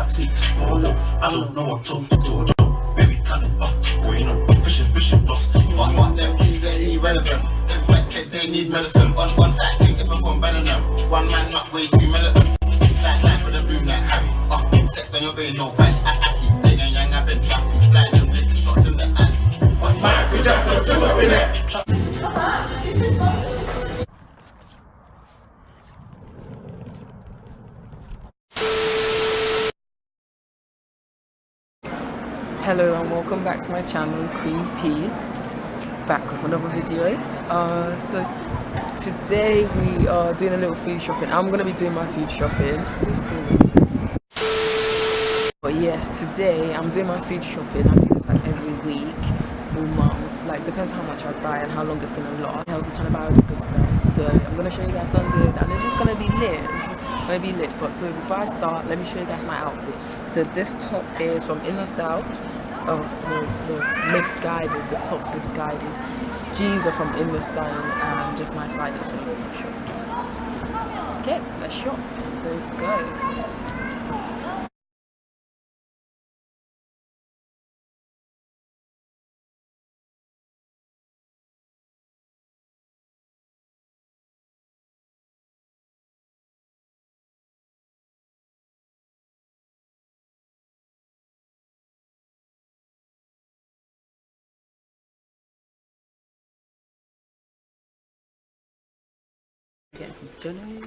that sweet. Oh look, I don't know what to do. Baby, kind of boy, you know, fishing lost. Fuck them kids, they irrelevant. Them fat kids, they need medicine. One side thing, if I come better than them. One man not way too militant. Like with a boom like Harry. Sex on your brain, no value. I keep yin yang, I've been trapping. Fly them, licking shots in the alley. One Michael Jackson, just up in there. Hello and welcome back to my channel, Queen P, back with another video. So today we are doing a little food shopping. I'm gonna be doing my food shopping. Who's calling? But yes, today I'm doing my food shopping. I do this like every week or month, like depends how much I buy and how long it's gonna last. I'll be trying to buy all the good stuff, so I'm gonna show you guys something and it's just gonna be lit. It's just gonna be lit. But so before I start, let me show you guys my outfit. So this top is from Inner Style. Oh no, misguided. The top's misguided. Jeans are from Inner Style and just nice like this one to shop. Okay, let's shop. Let's go. Get some jelly. I'm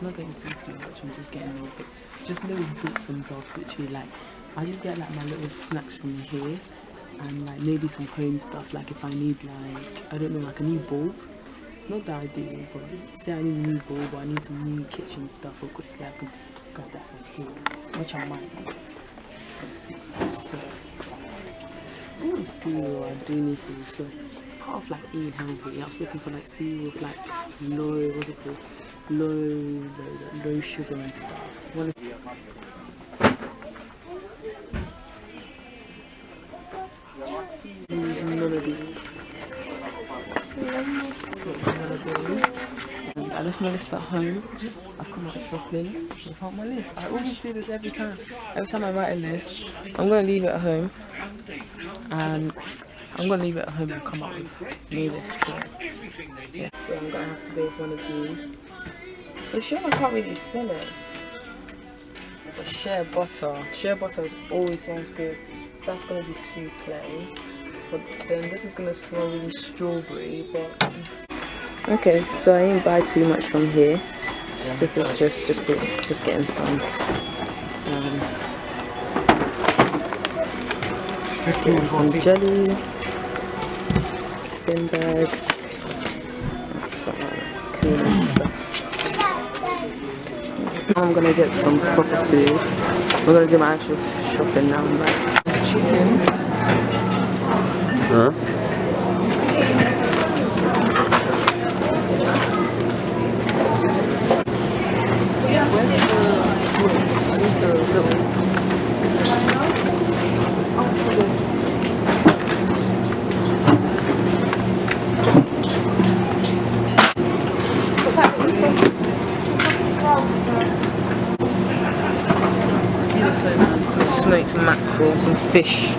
not getting too much, I'm just getting little bits, just little bits and bobs which we like. I just get like my little snacks from here and like maybe some home stuff, like if I need like, I don't know, like a new bulb. Not that I do, but say I need a new bulb or I need some new kitchen stuff or quickly I could grab that from here, which I might. Just gonna see. So cereal, I do need cereal, so it's part of like eating healthy. I was looking for like cereal with like low sugar and stuff. None of these. None of those. I left my list at home. I've come out shopping without my list. I always do this every time. Every time I write a list, I'm gonna leave it at home. And I'm gonna leave it at home and come up with new list. So, yeah. So I'm gonna have to go with one of these. So shea, I can't really smell it. But shea butter. Shea butter always sounds good. That's gonna be too plain. But then this is gonna smell really strawberry. But okay, so I didn't buy too much from here. This is just getting some. Some jelly, bin bags, and some cool stuff. I'm gonna get some proper food. We're gonna do my actual shopping now. That's chicken. Huh? Some smoked mackerel, some fish.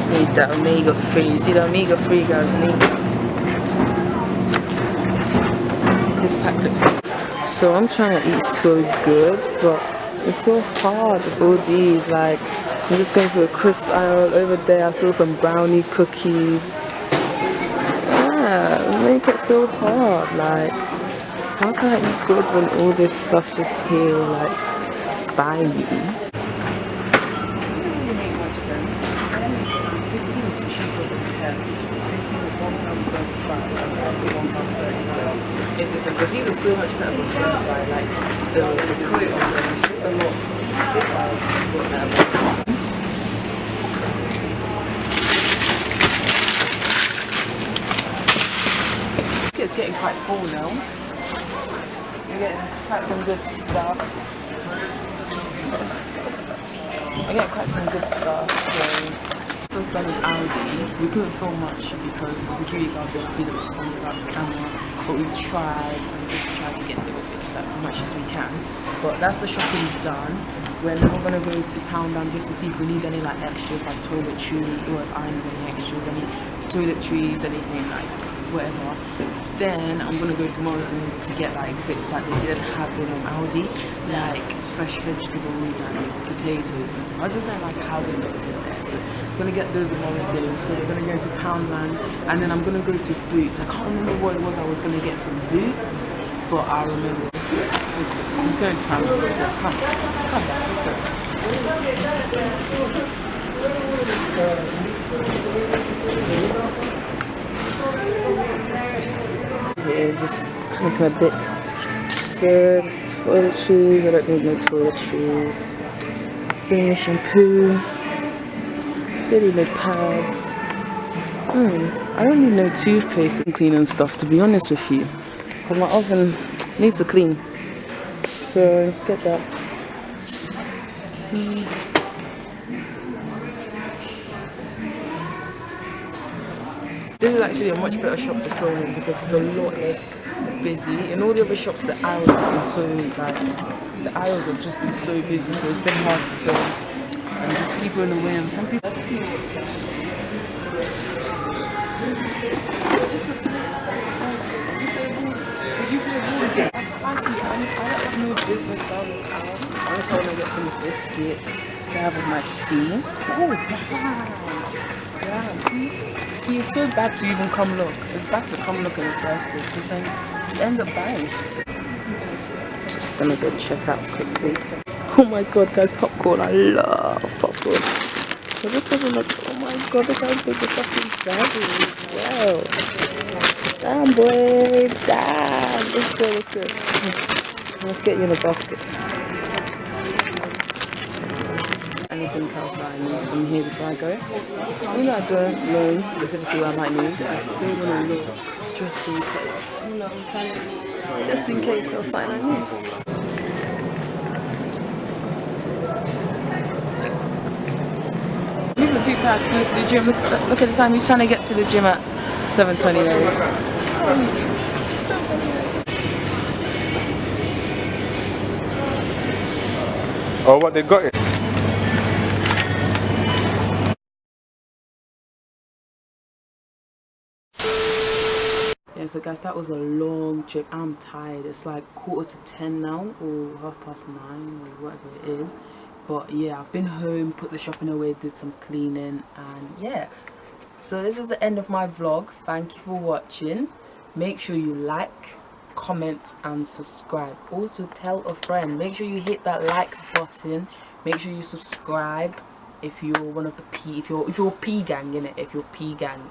Need that omega-3. You see the omega-3 guys need. This pack looks like. So I'm trying to eat so good, but it's so hard with all these. Like I'm just going through a crisp aisle. Over there I saw some brownie cookies. Yeah, make it so hard. Like how can I eat good when all this stuff's just here like by me? But these are so much better than ones I like. The coat on them is just a lot thicker. It's getting quite full now. We're getting quite some good stuff. I'm getting quite some good stuff. So to us done in Aldi. We couldn't film much because the security guard was just being a bit funny about the camera, but we tried and just tried to get little bits as much as we can. But that's the shopping done. We're now gonna go to Poundland just to see if we need any like extras, like toiletry, or if I need any extras, any toiletries, anything like whatever. Then I'm gonna go to Morrison to get like bits that they didn't have in Aldi, like fresh vegetables and potatoes and stuff. I just don't like how they looked in there, so I'm gonna get those at Morrison. So we're gonna go to Poundland, and then I'm gonna go to Boots. I can't remember what it was I was gonna get from Boots, but I remember. Let's go. Let's go to Poundland. Come, guys, let's go. Yeah, just looking at bits. So there's toiletries. I don't need no toiletries. Doing the shampoo. Really no pads. I don't need no toothpaste and cleaning stuff, to be honest with you. But my oven needs to clean. So get that. This is actually a much better shop to film in because it's a lot less busy. In all the other shops, the aisles have been so the aisles have just been so busy, so it's been hard to film. And just people in the way, and some people. I don't have no business down this aisle. I just want to get some biscuit to have with my tea. Oh, wow. See, it's so bad to even come look. It's bad to come look in the first place because then you end up buying. Just gonna go check out quickly. Oh my god, guys, popcorn. I love popcorn. But this doesn't look. Oh my god, look how big the fucking bag is. Wow. Damn, boy. Damn. Let's go, let's go. Let's get you in a basket. Anything else I need from here before I go? Even though I don't know specifically what I might need, I still want to look just in case. You know, just in case there's something I missed. I'm even too tired to go to the gym. Look at the time. He's trying to get to the gym at 7:28. 7:28. Oh, what they got it? Yeah, so guys, that was a long trip. I'm tired. It's like 9:45 now, or 9:30, or whatever it is. But yeah, I've been home, put the shopping away, did some cleaning, and yeah. So this is the end of my vlog. Thank you for watching. Make sure you like, comment and subscribe. Also tell a friend. Make sure you hit that like button. Make sure you subscribe if you're one of the if you're P gang, innit? If you're P gang,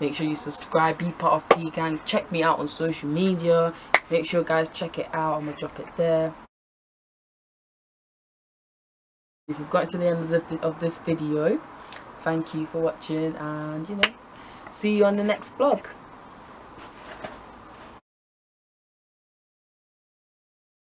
make sure you subscribe, be part of P gang. Check me out on social media. Make sure guys check it out. I'm gonna drop it there. If you've gotten to the end of this video, thank you for watching, and you know, see you on the next vlog.